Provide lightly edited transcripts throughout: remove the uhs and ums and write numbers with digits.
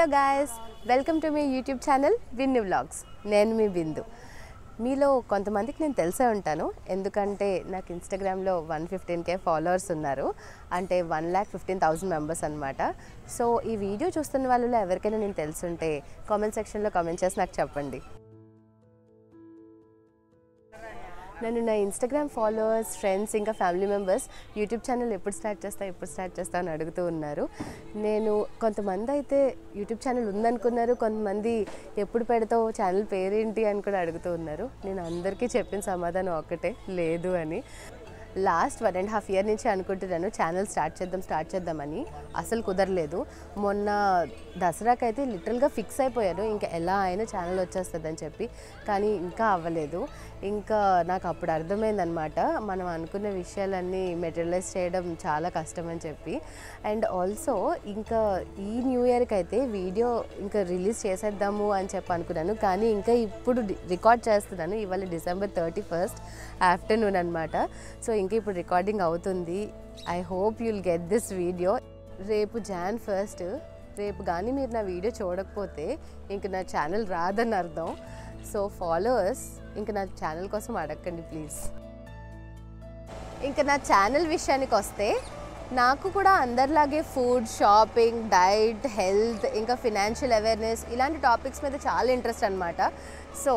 Hello guys, welcome to మీ YouTube channel Vinnu vlogs. నేను మీ బిందు. మీలో కొంతమందికి నేను తెలిసే ఉంటాను, ఎందుకంటే నాకు ఇన్స్టాగ్రామ్లో 115K ఫాలోవర్స్ ఉన్నారు. అంటే 1,15,000 మెంబర్స్ అనమాట. సో ఈ వీడియో చూస్తున్న వాళ్ళలో ఎవరికైనా నేను తెలుసుంటే కామెంట్ సెక్షన్లో కామెంట్ చేసి నాకు చెప్పండి. నన్ను నా ఇన్స్టాగ్రామ్ ఫాలోవర్స్, ఫ్రెండ్స్, ఇంకా ఫ్యామిలీ మెంబర్స్ యూట్యూబ్ ఛానల్ ఎప్పుడు స్టార్ట్ చేస్తా అని అడుగుతూ ఉన్నారు. కొంతమంది అయితే యూట్యూబ్ ఛానల్ ఉందనుకున్నారు, కొంతమంది ఎప్పుడు పెడతావు, ఛానల్ పేరేంటి అని కూడా అడుగుతూ ఉన్నారు. నేను అందరికీ చెప్పిన సమాధానం ఒకటే, లేదు అని. లాస్ట్ 1.5 year నుంచి అనుకుంటున్నాను ఛానల్ స్టార్ట్ చేద్దామని. అసలు కుదరలేదు. మొన్న దసరాకైతే లిటరల్గా ఫిక్స్ అయిపోయాను, ఇంకా ఎలా అయినా ఛానల్ వచ్చేస్తుందని చెప్పి. కానీ ఇంకా అవ్వలేదు. ఇంకా నాకు అప్పుడు అర్థమైందనమాట, మనం అనుకున్న విషయాలన్నీ మెటీరియలైజ్ చేయడం చాలా కష్టం అని చెప్పి. అండ్ ఆల్సో ఇంకా ఈ న్యూ ఇయర్కి అయితే వీడియో ఇంకా రిలీజ్ చేసేద్దాము అని చెప్పి అనుకున్నాను. కానీ ఇంకా ఇప్పుడు రికార్డ్ చేస్తున్నాను. ఇవాళ December 31st ఆఫ్టర్నూన్ అనమాట. సో ఇంకా ఇప్పుడు రికార్డింగ్ అవుతుంది. I hope you'll get this video. రేపు Jan 1st. రేపు కానీ మీరు నా వీడియో చూడకపోతే ఇంక నా ఛానల్ రాదని అర్థం. సో ఫాలోవర్స్, ఇంకా నా ఛానల్ కోసం అడగండి ప్లీజ్. ఇంకా నా ఛానల్ విషయానికి వస్తే, నాకు కూడా అందరిలాగే ఫుడ్, షాపింగ్, డైట్, హెల్త్, ఇంకా ఫినాన్షియల్ అవేర్నెస్ ఇలాంటి టాపిక్స్ మీద చాలా ఇంట్రెస్ట్ అనమాట. సో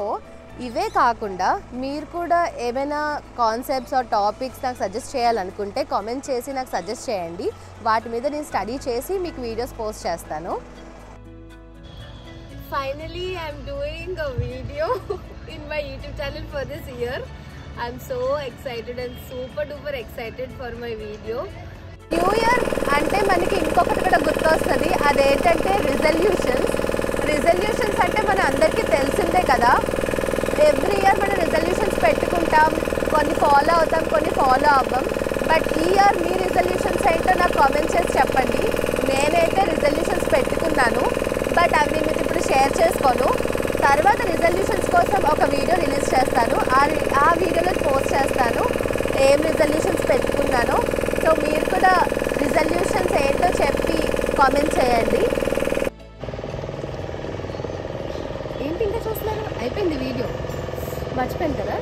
ఇవే కాకుండా మీరు కూడా ఏమైనా కాన్సెప్ట్స్ ఆర్ టాపిక్స్ నాకు సజెస్ట్ చేయాలనుకుంటే కామెంట్ చేసి నాకు సజెస్ట్ చేయండి. వాటి మీద నేను స్టడీ చేసి మీకు వీడియోస్ పోస్ట్ చేస్తాను. Finally, I'm doing a video in my YouTube channel for this year. I'm so excited and super duper excited for my video. New year అంటే మనకి ఇంకొకటి కూడా గుర్తొస్తుంది, అదేంటంటే రిజల్యూషన్స్ అంటే మన అందరికీ తెలిసిందే కదా. ఎవ్రీ ఇయర్ మనం రిజల్యూషన్స్ పెట్టుకుంటాం, కొన్ని ఫాలో అవుతాం, కొన్ని ఫాలో అవ్వం. బట్ ఈ ఇయర్ మీ రిజల్యూషన్స్ ఏంటో నాకు కామెంట్ చేసి చెప్పండి. నేనైతే రిజల్యూషన్స్ పెట్టుకున్నాను, బట్ అవి నేను మీకు ఇప్పుడు షేర్ చేసుకోను. తర్వాత రిజల్యూషన్స్ కోసం ఒక వీడియో రిలీజ్ చేస్తాను. ఆ వీడియోలో పోస్ట్ చేస్తాను ఏం రిజల్యూషన్స్ పెట్టుకున్నానో. సో మీరు కూడా రిజల్యూషన్స్ ఏంటో చెప్పి కామెంట్ చేయండి. ఏంటి ఇంకా చూస్తున్నారు? అయిపోయింది వీడియో, మర్చిపోయింది కదా.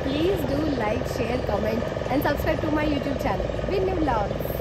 Please do like, share, comment and subscribe to my YouTube channel Vinnu vlogs.